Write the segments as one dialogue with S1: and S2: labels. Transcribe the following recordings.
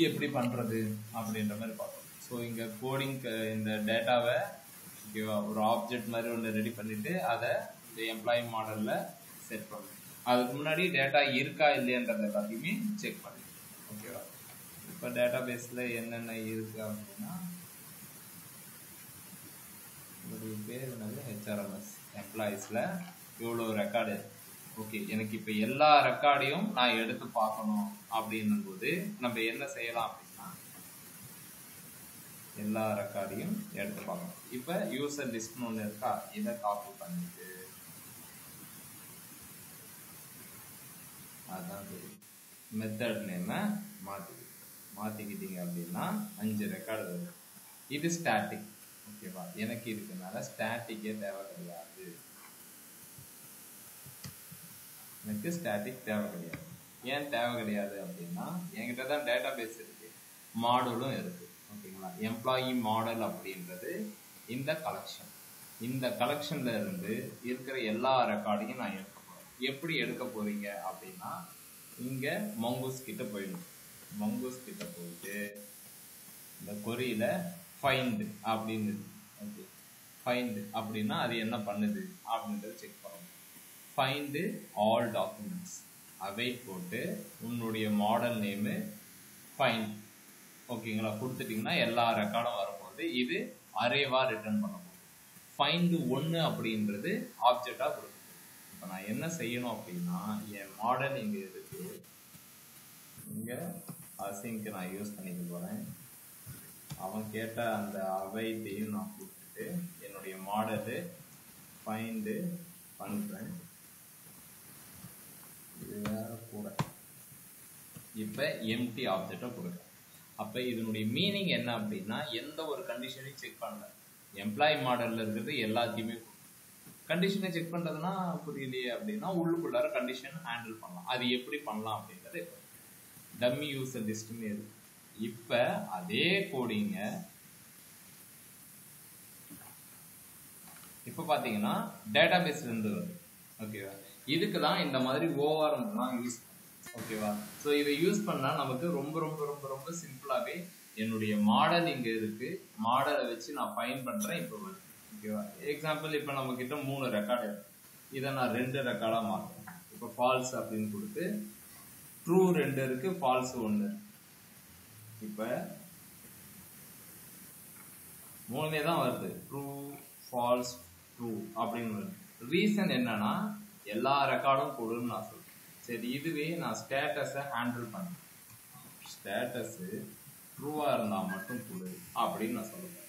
S1: எப்படி பண்ணுறது அப்படின்ற மாதிரி பார்ப்போம். ஸோ இங்கே கோடிங் இந்த டேட்டாவை ஓகேவா ஒரு ஆப்ஜெக்ட் மாதிரி ஒன்று ரெடி பண்ணிவிட்டு அதை இந்த எம்ப்ளாயி மாடலில் செட் பண்ணணும். அதுக்கு முன்னாடி டேட்டா இருக்கா இல்லையன்றதை எல்லாத்தையுமே செக் பண்ணணும். ஓகேவா, இப்போ டேட்டா பேஸில் என்னென்ன இருக்குது அப்படின்னா ஒரு பேர் என்னது ஹெச்ஆர்எம்எஸ் எம்ப்ளாயீஸில் எவ்வளோ ரெக்கார்டு. ஓகே, எனக்கு இப்போ எல்லா ரெக்கார்டையும் நான் எடுத்து பார்க்கணும் அப்படின்னும் போது நம்ம என்ன செய்யலாம் அப்படின்னா எல்லா ரெக்கார்டையும் எடுத்து பார்க்கணும். இப்போ யூசர் லிஸ்ட்னு ஒன்று இருக்கா, இதை காப்பி பண்ணிட்டு அதான் தெரியும் மெத்தட் நேமை மாற்றிக்கிட்டீங்க அப்படின்னா 5 ரெக்கார்டு வரும். இது ஸ்டாட்டிக். ஓகேவா, எனக்கு இருக்குனால ஸ்டாட்டிக்கே தேவை கிடையாது. எனக்கு ஸ்டாட்டிக் தேவை கிடையாது. ஏன் தேவை கிடையாது அப்படின்னா என்கிட்ட தான் டேட்டா பேஸ் இருக்கு, மாடலும் இருக்கு. ஓகேங்களா, எம்ப்ளாயி மாடல் அப்படின்றது இந்த கலெக்ஷன். இந்த கலெக்ஷன்ல இருந்து இருக்கிற எல்லா ரெக்கார்டையும் நான் எடுக்க போறேன். எப்படி எடுக்க போறீங்க அப்படின்னா இங்க மங்கூஸ் கிட்ட போயிடணும். மங்கூஸ் கிட்ட போயிட்டு இந்த கொரியில ஃபைண்ட் அப்படின்னு ஓகே, ஃபைண்ட் அப்படின்னா அது என்ன பண்ணுது அப்படின்றத செக் பண்ணணும். ஃபைண்டு ஆல் டாக்குமெண்ட்ஸ் அவைட் போட்டு உன்னுடைய மாடல் நேமு ஃபைண்ட் ஓகேங்களா கொடுத்துட்டிங்கன்னா எல்லா ரெக்கார்டும் வரப்போகுது. இது அரேவா ரிட்டர்ன் பண்ண போகுது. ஃபைண்டு 1 அப்படின்றது ஆப்ஜெக்டாக கொடுக்குது. இப்போ நான் என்ன செய்யணும் அப்படின்னா என் மாடல் இங்கே இருக்கு, இங்கே அசிங்க்கு நான் யூஸ் பண்ணிக்க போகிறேன். அவன் கேட்ட அந்த அவைட்டையும் நான் கொடுத்துட்டு என்னுடைய மாடலு ஃபைண்டு பண்ணுறேன். இது வேற கூட இப்போ எம்டி ஆப்ஜெக்டை கொடுக்குறேன். அப்போ இதனுடைய மீனிங் என்ன அப்படின்னா எந்த ஒரு கண்டிஷனையும் செக் பண்ணல, எம்ப்ளாயி மாடலில் இருக்கிறது எல்லாத்தையுமே கண்டிஷனை செக் பண்ணுறதுனா புரியலையே அப்படின்னா உள்ளுக்குள்ளார கண்டிஷன் ஹேண்டில் பண்ணலாம். அது எப்படி பண்ணலாம் அப்படின்றது டம்மி யூசர் லிஸ்ட்டுன்னு இருக்கு. இப்போ அதே கோடிங்க இப்போ பார்த்தீங்கன்னா டேட்டா பேஸ்ல இருந்து வருது. ஓகேவா, இதுக்கு தான் இந்த மாதிரி ஓஆர்எம்லாம் யூஸ் பண்ணும். ஓகேவா, ஸோ இதை யூஸ் பண்ணால் நமக்கு ரொம்ப ரொம்ப ரொம்ப ரொம்ப சிம்பிளாகவே என்னுடைய மாடல் இங்கே இருக்கு, மாடலை வச்சு நான் ஃபைன் பண்ணுறேன். இப்போ வருது. ஓகேவா, எக்ஸாம்பிள் இப்போ நம்ம கிட்ட 3 ரெக்கார்டு இருக்கு, இதை நான் 2 ரெக்கார்டாக மாற்றுறேன். இப்போ ஃபால்ஸ் அப்படின்னு கொடுத்து ட்ரூ 2 இருக்கு, ஃபால்ஸ் 1. இப்போ 3 தான் வருது, ட்ரூ ஃபால்ஸ் ட்ரூ அப்படின்னு வருது. ரீசன் என்னன்னா எல்லா ரெக்கார்டும் கொடுன்னு நான் சொல்றேன். சரி, இதுவே நான் ஸ்டேட்டஸை ஹேண்டில் பண்ணேன், ஸ்டேட்டஸ் ட்ரூவா இருந்தா மட்டும் கொடு அப்படின்னு நான் சொல்லுவேன்.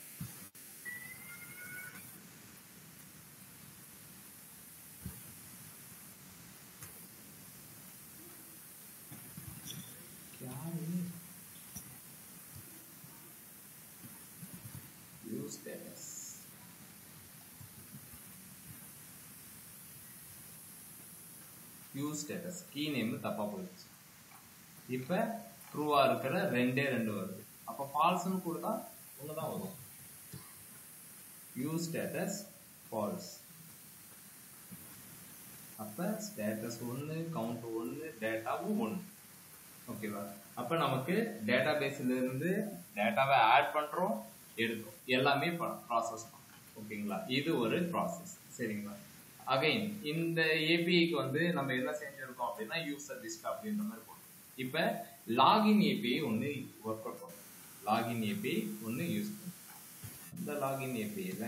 S1: யூஸ் ஸ்டேட்டஸ் கீ நேம் தப்பா போயிடுச்சு. இப்போ ட்ரூவா இருக்கிற 2 வருது. அப்போ ஃபால்ஸ்னு கொடுத்தா 1 தான் வரும். Use status false. அப்போ ஸ்டேட்டஸ் 1, கவுண்ட் 1, டேட்டாவும் 1. ஓகேவா, அப்போ நமக்கு டேட்டா பேஸ்ல இருந்து டேட்டாவை ஆட் பண்றோம், எடுக்கிறோம், எல்லாமே ப்ராசஸ் பண்ணுறோம். ஓகேங்களா, இது ஒரு ப்ராசஸ். சரிங்களா, அகைன் இந்த ஏபிஐக்கு வந்து நம்ம என்ன செஞ்சிருக்கோம் அப்படின்னா யூசர் லிஸ்ட் அப்படின்ற மாதிரி போடுறோம். இப்போ லாகின் ஏபிஐ ஒன்று ஒர்க் அவுட் பண்ணுறோம். லாகின் ஏபிஐ ஒன்று யூஸ் பண்ணுறோம். இந்த லாகின் ஏபிஐல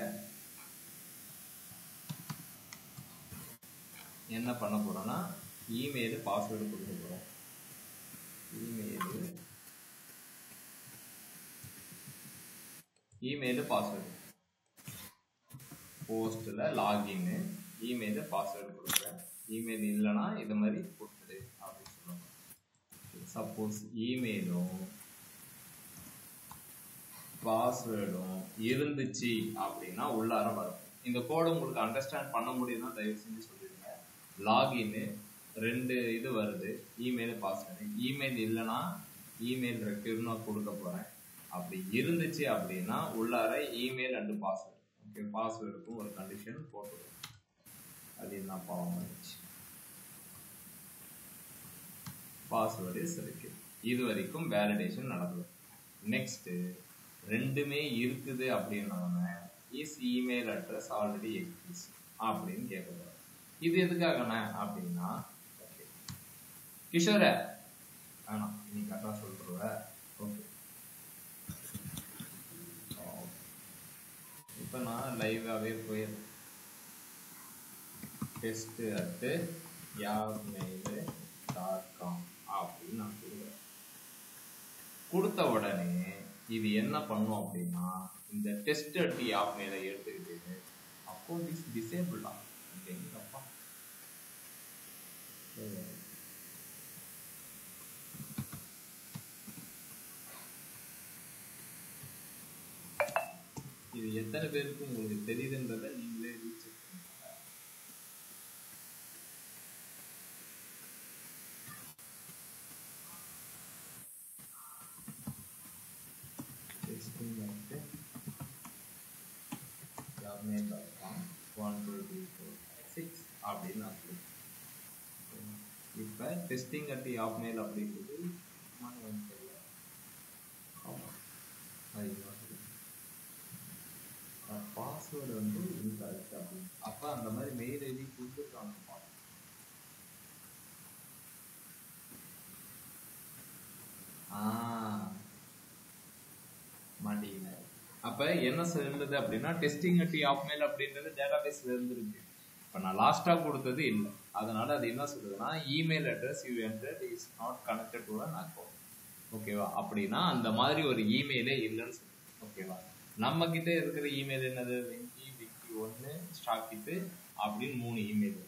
S1: என்ன பண்ண போறோம்னா இமெயில் பாஸ்வேர்டு கொடுக்க போறோம். இமெயில் பாஸ்வேர்டு போஸ்ட்ல லாகின் இமெயில் பாஸ்வேர்டு கொடுக்குறேன். இமெயில் இல்லைன்னா இது மாதிரி கொடுத்துடு அப்படின்னு சொல்லுவாங்க. சப்போஸ் இமெயிலும் பாஸ்வேர்டும் இருந்துச்சு அப்படின்னா உள்ளார வரும். இந்த கோடு உங்களுக்கு அண்டர்ஸ்டாண்ட் பண்ண முடியும்னா தயவு செஞ்சு சொல்லிடுங்க. லாகின் 2 இது வருது, இமெயில் பாஸ்வேர்டு. இமெயில் இல்லைன்னா இமெயில் ரெக்யூர் நான் கொடுக்க போறேன். அப்படி இருந்துச்சு அப்படின்னா உள்ளார இமெயில் அண்ட் பாஸ்வேர்டு. ஓகே, பாஸ்வேர்டுக்கும் ஒரு கண்டிஷன் போட்டுருவோம். அது என்ன பாவம் ஆயிடுச்சு, பாஸ்வேர்டு இஸ் ரெக்யூர். இது வரைக்கும் வேலிடேஷன் நடக்குது. நெக்ஸ்ட் ரெண்டுமே இருக்குது அப்படின்னா is email address already exist அப்படின்னு கேட்கப்படுறோம். இது எதுக்காகண்ணே அப்படின்னா கிஷோர வேணாம் நீ கரெக்டாக சொல்ற. ஓகே இப்போ நான் லைவாகவே போயிடுறேன். test@yahoo.com அப்படின்னு நான் கொடுக்குறேன். கொடுத்த உடனே இது என்ன பண்ணும் அப்படின்னா இந்த test@yahoo எடுத்துக்கிட்டு அக்கௌண்ட் இஸ் டிசேபிள் அப்படிங்கிறப்பா இது எத்தனை பேருக்கு உங்களுக்கு தெரியுதுன்றத நீங்களே ரீசெக் பண்ணுங்க. அப்படின்னு இப்ப testing@yahoo அப்படிங்கிறது பாஸ்வேர்டு வந்து இன்கரெக்ட் அப்படின்னு அப்ப அந்த மாதிரி மெயில் ஐடி கொடுத்துருக்காங்க. மாட்டீங்க. அப்ப என்ன சொல்லுது அப்படின்னா testing@yahoo அப்படின்றது டேட்டாபேஸ்ல இருந்துருக்கு. இப்ப நான் லாஸ்டா கொடுத்தது இல்லை, அதனால அது என்ன சொல்லுதுன்னா email address you entered is not connected to an account. ஓகேவா? அப்படின்னா அந்த மாதிரி ஒரு இமெயிலே இல்லைன்னு சொல்லுது. ஓகேவா? நம்ம கிட்ட இருக்கிற இமெயில் என்னது? wiki1 ஸ்டாக்கிட்டு அப்படின்னு 3 இமெயில்.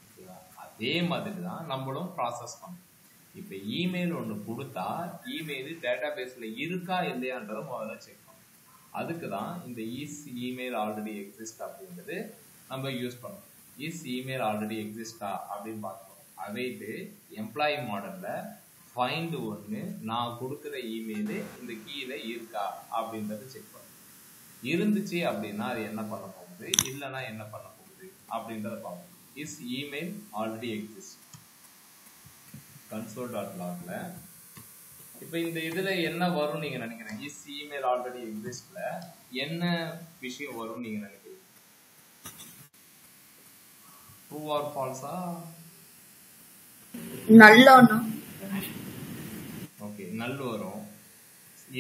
S1: ஓகேவா? அதே மாதிரி தான் நம்மளும் ப்ராசஸ் பண்ணணும். இப்போ இமெயில் ஒன்று கொடுத்தா இமெயில் டேட்டாபேஸ்ல இருக்கா இல்லையான்றதை முதல்ல செக் பண்ணணும். அதுக்கு தான் இந்த இஸ் இமெயில் ஆல்ரெடி எக்ஸிஸ்ட் அப்படின்றது நம்ம யூஸ் பண்ணணும். இஸ் இமெயில் ஆல்ரெடி எக்ஸிஸ்டா அப்படின்னு பார்க்கணும். அவைட்டு எம்ப்ளாயி மாடல்ல ஃபைண்ட் ஒன்று நான் கொடுக்குற இமெயிலு இந்த கீழே இருக்கா அப்படின்றத செக் பண்ணணும். இருந்துச்சு அப்படின்னா அது என்ன பண்ண போகுது, இல்லைன்னா என்ன பண்ண போகுது அப்படின்றத பார்க்கணும். இஸ் இமெயில் ஆல்ரெடி எக்ஸிஸ்ட் console.logல இப்போ இந்த இதுல என்ன வரும் நீங்க நினைக்கிறீங்க? இஸ் இமெயில் ஆல்ரெடி எக்ஸிஸ்ட்ல என்ன விஷயம் வரும் நீங்க நினைக்கிறீங்க? ட்ரூ ஆர் ஃபால்ஸா?
S2: நல்லோனா.
S1: ஓகே, நல் வரும்.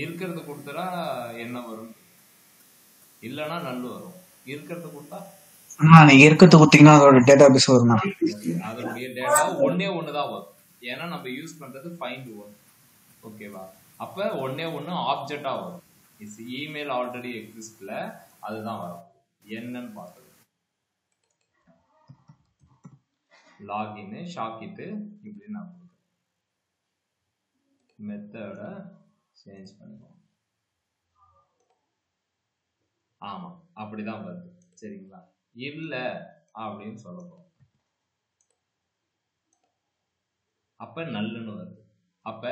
S1: இருக்கிறது கொடுத்தா என்ன வரும்? இல்லனா நல் வரும். இருக்கிறது கொடுத்தா
S3: நீங்க இருக்கிறது கொடுத்தீங்கன்னா அதோட டேட்டாபேஸ் வரும்.
S1: அதோட டேட்டா ஒண்ணே தான் வரும். ஏன்னா நம்ம யூஸ் பண்றது find one. ஓகேவா? அப்ப ஒண்ணே ஆப்ஜெக்டா வரும். இஸ் இமெயில் ஆல்ரெடி எக்ஸிஸ்ட்ல அதுதான் வரும். என்னன்னு பார்க்கணும். லாகின் ஷாக்கிட்டு இப்படி நான் கொடுக்குறேன். மெத்தட சேஞ்ச் பண்ணுவோம். ஆமா, அப்படிதான் வருது. சரிங்களா? இல்ல அப்படின்னு சொல்ல போறோம். அப்ப நல்லுன்னு வருது. அப்ப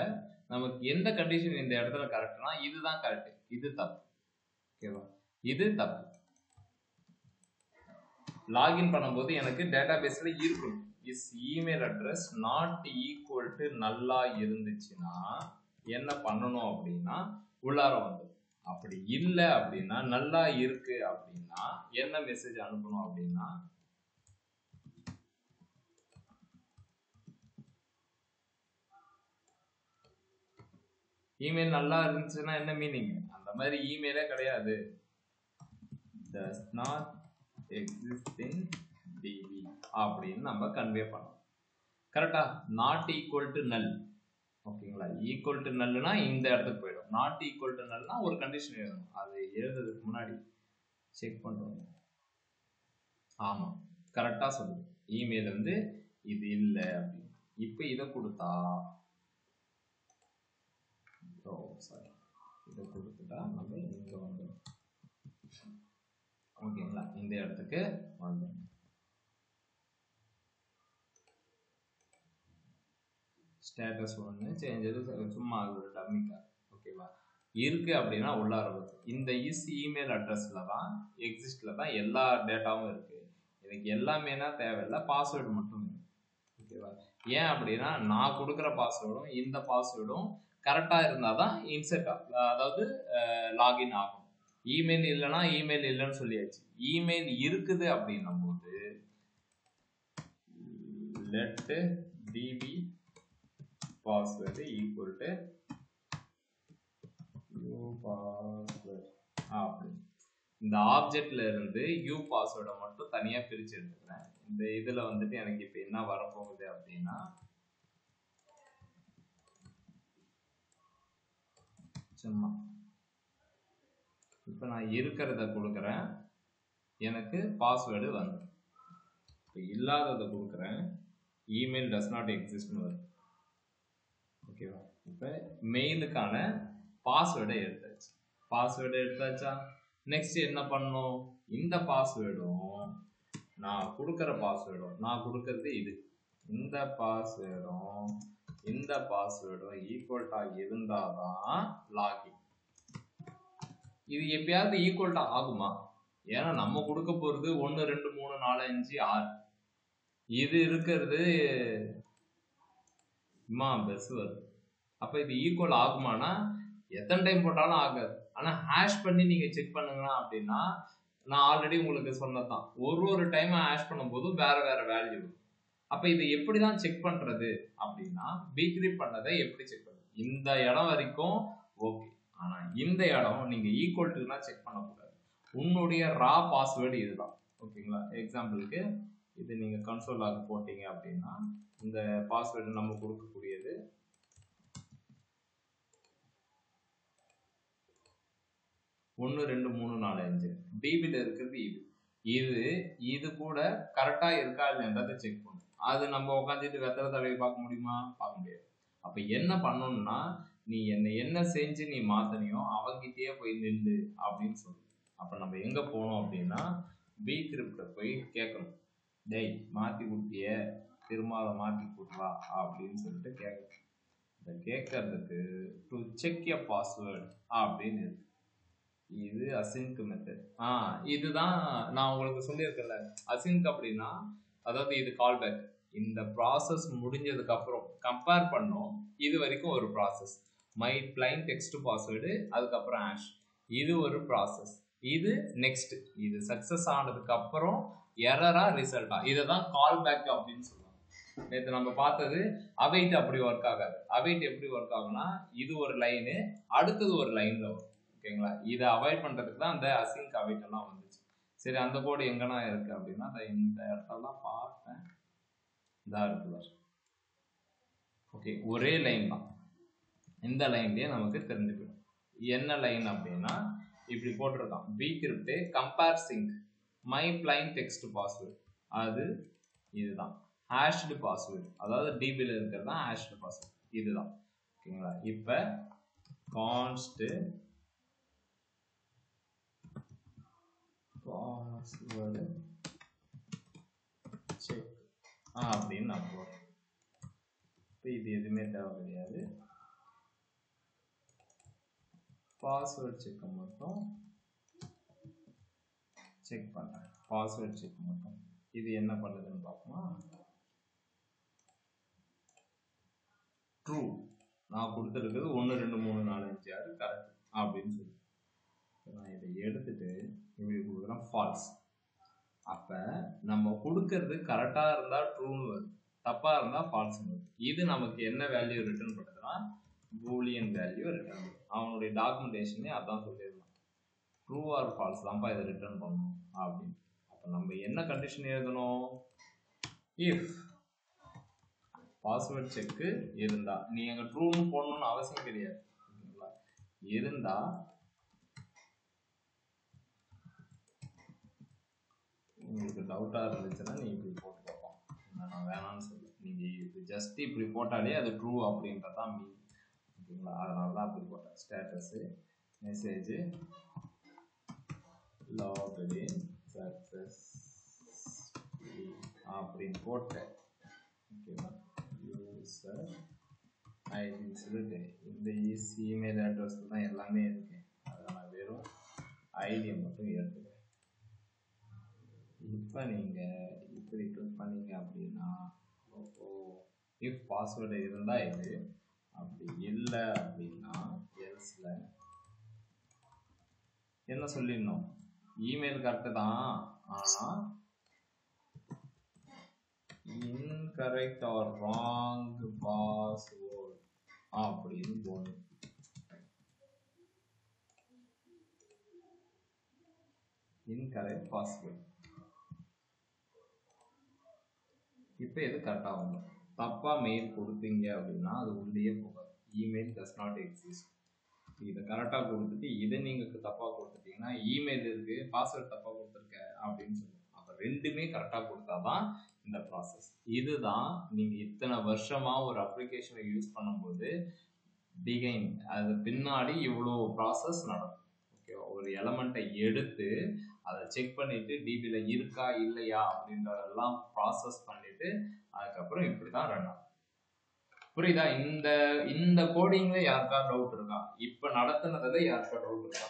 S1: நமக்கு எந்த கண்டிஷன் இந்த இடத்துல கரெக்ட்னா இதுதான் கரெக்ட், இது தப்பு. ஓகேவா? இது தப்பு. லாகின் பண்ணும்போது எனக்கு டேட்டாபேஸ்ல இருக்கணும். Is email address not equal to நல்லா இருந்துச்சுன்னா என்ன பண்ணணும் அப்படின்னா உள்ளார வந்து, அப்படி இல்லை அப்படின்னா நல்லா இருக்கு அப்படின்னா என்ன மெசேஜ் அனுப்பணும் அப்படின்னா இமெயில் நல்லா இருந்துச்சுன்னா என்ன மீனிங்? அந்த மாதிரி இமெயிலே கிடையாது, does not exist in DB அப்படின்னு நம்ம கன்வே பண்ணோம். கரெக்டா? நாட் ஈக்குவல் டு நல். ஓகேங்களா? ஈக்குவல் டு நல்னா இந்த இடத்துக்கு போயிடும். நாட் ஈக்குவல் டு நல்னா ஒரு கண்டிஷன் எழுதணும். அது எழுதுறதுக்கு முன்னாடி செக் பண்ணுவோம். ஆமா, கரெக்டா சொல்லுது. இமெயில் வந்து இது இல்லை அப்படின்னு. இப்போ இதை கொடுத்தா இதை கொடுத்துட்டா நம்ம இங்க வந்துடும். ஓகேங்களா? இந்த இடத்துக்கு வந்துடும். ஸ்டேட்டஸ் ஒன்று சேஞ்சஸ் சும்மா ஒரு டம்மிக்கா. ஓகேவா? இருக்கு அப்படின்னா உள்ளார வருது. இந்த இஸ் இமெயில் அட்ரஸ்ல தான் எக்ஸிஸ்ட்ல தான் எல்லா டேட்டாவும் இருக்கு. எனக்கு எல்லாமேனா தேவையில்லை, பாஸ்வேர்டு மட்டும். ஓகேவா? ஏன் அப்படின்னா நான் கொடுக்குற பாஸ்வேர்டும் இந்த பாஸ்வேர்டும் கரெக்டாக இருந்தால் தான் இன்செர்ட் அதாவது லாகின் ஆகும். இமெயில் இல்லைன்னா இமெயில் இல்லைன்னு சொல்லியாச்சு. இமெயில் இருக்குது அப்படின்னும் போது let db password equal to u password அப்படி இந்த ஆப்ஜெக்ட்ல இருந்து u பாஸ்வேர்டை மட்டும் தனியா பிரிச்சு எடுத்துக்கிறேன். இந்த இதுல வந்துட்டு எனக்கு இப்ப என்ன வரப்போகுது அப்படின்னா சும்மா இப்ப நான் இருக்கிறத கொடுக்குறேன், எனக்கு பாஸ்வேர்டு வந்து இப்ப இல்லாததை கொடுக்குறேன், இமெயில் டஸ் நாட் எக்ஸிஸ்ட்னு வருது. ஓகேவா? இப்ப மெயிலுக்கான பாஸ்வேர்டை எடுத்தாச்சு. பாஸ்வேர்டை எடுத்தாச்சா? நெக்ஸ்ட் என்ன பண்ணணும்? இந்த பாஸ்வேர்டும் நான் கொடுக்குற பாஸ்வேர்டும், நான் கொடுக்கறது இது, இந்த பாஸ்வேர்டும் இந்த பாஸ்வேர்டும் ஈக்குவல்டா இருந்தாதான் லாகின். இது எப்பயாவது ஈக்குவல்டா ஆகுமா? ஏன்னா நம்ம கொடுக்க போறது 1 2 3 4 5 6, இது இருக்கிறது பெஸ் வருது. அப்ப இது ஈக்குவல் ஆகுமானா எத்தனை டைம் போட்டாலும் ஆகாது. ஆனா ஹேஷ் பண்ணி நீங்க செக் பண்ணுங்கன்னா அப்படின்னா நான் ஆல்ரெடி உங்களுக்கு சொன்னதான், ஒரு டைம் ஹேஷ் பண்ணும்போது வேற வேற வேல்யூ. அப்ப இதை எப்படிதான் செக் பண்றது அப்படின்னா பீக்ரிப் பண்ணதை எப்படி செக் பண்றது? இந்த இடம் வரைக்கும் ஓகே, ஆனா இந்த இடம் நீங்க ஈக்குவல் டுனா செக் பண்ணக்கூடாது. உன்னுடைய ரா பாஸ்வேர்டு இதுதான். ஓகேங்களா? எக்ஸாம்பிளுக்கு இது நீங்க கன்சோல் லாக் போட்டீங்க அப்படின்னா இந்த பாஸ்வேர்டு நம்ம கொடுக்கக்கூடியது 1 2 3 4 5 டிபில இருக்கிறது இது. இது கூட கரெக்டா இருக்கா இல்லைன்றதை செக் பண்ணும். அது நம்ம உட்காந்துட்டு வெத்தலை தடவை பார்க்க முடியுமா? பார்க்க முடியாது. அப்ப என்ன பண்ணணும்னா நீ என்ன செஞ்சு நீ மாத்தனியோ அவங்கிட்டயே போய் நின்று அப்படின்னு சொல்லு. அப்ப நம்ம எங்க போனோம் அப்படின்னா பீக்ரிப்ட போய் கேட்கணும், டேய் மாத்தி கொடுத்திய திரும்ப அதை மாத்தி கொடுவா அப்படின்னு சொல்லிட்டு கேட்கணும். இதை கேட்கறதுக்கு டு செக் எ பாஸ்வேர்டு அப்படின்னு இருக்கு. இது அசிங்க் மெத்தட். இதுதான் நான் உங்களுக்கு சொல்லியிருக்கேன்ல, அசிங்க் அப்படின்னா அதாவது இது கால்பேக். இந்த ப்ராசஸ் முடிஞ்சதுக்கு அப்புறம் கம்பேர் பண்ணோம். இது வரைக்கும் ஒரு process, my plain text password, அதுக்கப்புறம் ஹேஷ், இது ஒரு ப்ராசஸ். இது நெக்ஸ்ட், இது சக்சஸ் ஆனதுக்கு அப்புறம் எரரா ரிசல்ட்டா, இதை தான் கால் பேக் அப்படின்னு சொல்லுவாங்க. நேற்று நம்ம பார்த்தது அவைட் அப்படி ஒர்க் ஆகாது. அவைட் எப்படி ஒர்க் ஆகும்னா இது ஒரு லைனு, அடுத்தது ஒரு லைன்ல வரும். ஓகேங்களா? இதை அவாய்ட் பண்றதுக்கு தான் அந்த அசிங்க் அவைட் எல்லாம் வந்துச்சு. சரி, அந்த கோடு எங்கன்னா இருக்கு அப்படின்னா இந்த இடத்தெல்லாம் பார்த்தேன், இதா இருக்கு. ஓகே, ஒரே லைன் தான், இந்த லைன்லயே நமக்கு தெரிஞ்சுக்கணும். என்ன லைன் அப்படின்னா இப்படி போட்டிருக்கான், bcrypt compare sync my plain text password, அது இதுதான். ஹேஷ்டு பாஸ்வேர்டு, அதாவது டிபில இருக்கிறது தான் ஹேஷ்டு பாஸ்வேர்டு, இதுதான். ஓகேங்களா? இப்ப கான்ஸ்ட் பாஸ்வேர்டு செக் அப்படின்னு நான் போடுறேன். இப்போ இது எதுவுமே தேவை கிடையாது. பாஸ்வேர்ட் செக் மட்டும் செக் பண்றேன். பாஸ்வேர்ட் செக் மட்டும் இது என்ன பண்ணுதுன்னு பார்ப்போமா? ட்ரூ, நான் கொடுத்துருக்கிறது 1 2 3 4 5 6 கரெக்ட் அப்படின்னு சொல்லி நான் இதை எடுத்துட்டு இப்படி கொடுக்குறேன் ஃபால்ஸ். அப்ப நம்ம கொடுக்கறது கரெக்டா இருந்தா ட்ரூன்னு வருது, தப்பா இருந்தா ஃபால்ஸ் வருது. இது நமக்கு என்ன வேல்யூ ரிட்டர்ன் பண்ணுதுன்னா பூலியன் வேல்யூ ரிட்டர்ன். அவனுடைய டாக்குமெண்டேஷனே அதான் சொல்லிடலாம், ட்ரூ ஆர் ஃபால்ஸ் தான்ப்பா இதை ரிட்டர்ன் பண்ணணும் அப்படின்னு. அப்ப நம்ம என்ன கண்டிஷன் எழுதணும்? இஃப் பாஸ்வேர்ட் செக்கு இருந்தா, நீ எங்க ட்ரூன்னு போடணும்னு அவசியம் கிடையாது. இருந்தா உங்களுக்கு டவுட்டா இருந்துச்சுன்னா நீ இப்படி போட்டு பார்ப்போம், நான் வேணாம்னு சொல்லு. நீங்க இது ஜஸ்ட் இப்படி போட்டாலே அது ட்ரூ அப்படின்றதான் மீன். ஓகேங்களா? அதனால தான் அப்படி போட்டேன். ஸ்டேட்டஸ் மெசேஜ் லாக்டு இன் சக்சஸ் அப்படின்னு போட்டேன். ஓகேவா? யூசர் ஐடின்னு சொல்லிட்டு இந்த இமெயில் அட்ரஸ் தான் எல்லாமே இருக்கு. அதை நான் வெறும் ஐடியை மட்டும் எடுத்துக்கிறேன். இப்போ நீங்கள் இப்படி கிளிக் பண்ணீங்க அப்படின்னா இஃப் பாஸ்வேர்டு இருந்தால் இது, அப்படி இல்லை அப்படின்னா எல்ஸ்ல என்ன சொல்லிடணும், இமெயில் கரெக்டு தான் ஆனா இன்கரெக்ட் ஆர் ராங் பாஸ்வேர்ட் அப்படின்னு போகணும். Incorrect password. இப்போ எது கரெக்டாக வந்துடும். தப்பா மெயில் கொடுத்தீங்க அப்படின்னா அது உள்ளே போகாது. Email does not exist. இதை கரெக்டாக கொடுத்துட்டு இதை நீங்கள் தப்பாக கொடுத்துட்டீங்கன்னா இமெயில் இருக்கு பாஸ்வேர்ட் தப்பாக கொடுத்துருக்க அப்படின்னு சொல்லுவோம். அப்போ ரெண்டுமே கரெக்டாக கொடுத்தாதான் இந்த ப்ராசஸ். இதுதான் நீங்கள் இத்தனை வருஷமா ஒரு அப்ளிகேஷனை யூஸ் பண்ணும்போது டிகைன் அது பின்னாடி இவ்வளோ ப்ராசஸ் நடக்கும். ஓகேவா? ஒரு எலமெண்ட்டை எடுத்து அதை செக் பண்ணிட்டு டிபியில் இருக்கா இல்லையா அப்படின்றதெல்லாம் ப்ராசஸ் பண்ணிட்டு அதுக்கப்புறம் இப்படி தான் ரன் ஆகும். புரியுதா? இந்த கோடிங்ல யாருக்கா டவுட் இருக்கா? இப்ப நடத்துனதுல யாருக்கா டவுட் இருக்கா?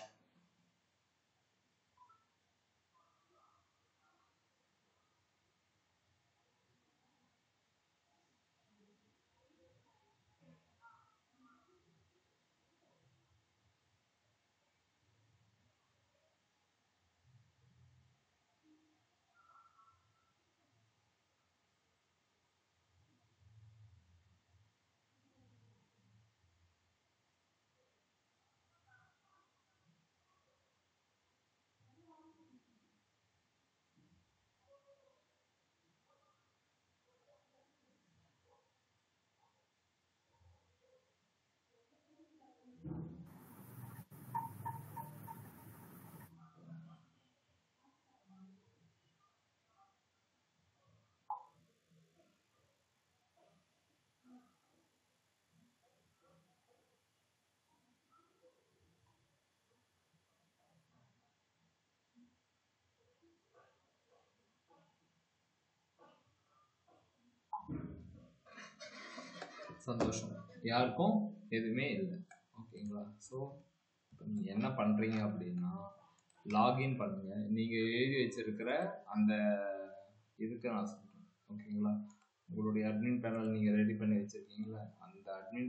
S1: சந்தோஷம். யாருக்கும் எதுவுமே இல்லை. ஓகேங்களா? ஸோ நீங்கள் என்ன பண்ணுறீங்க அப்படின்னா லாகின் பண்ணுங்க. நீங்கள் எழுதி வச்சிருக்கிற அந்த இதுக்கு நான் சொல்கிறேன். ஓகேங்களா? உங்களுடைய அட்மின் பேனல் நீங்கள் ரெடி பண்ணி வச்சுருக்கீங்களா, அந்த அட்மின்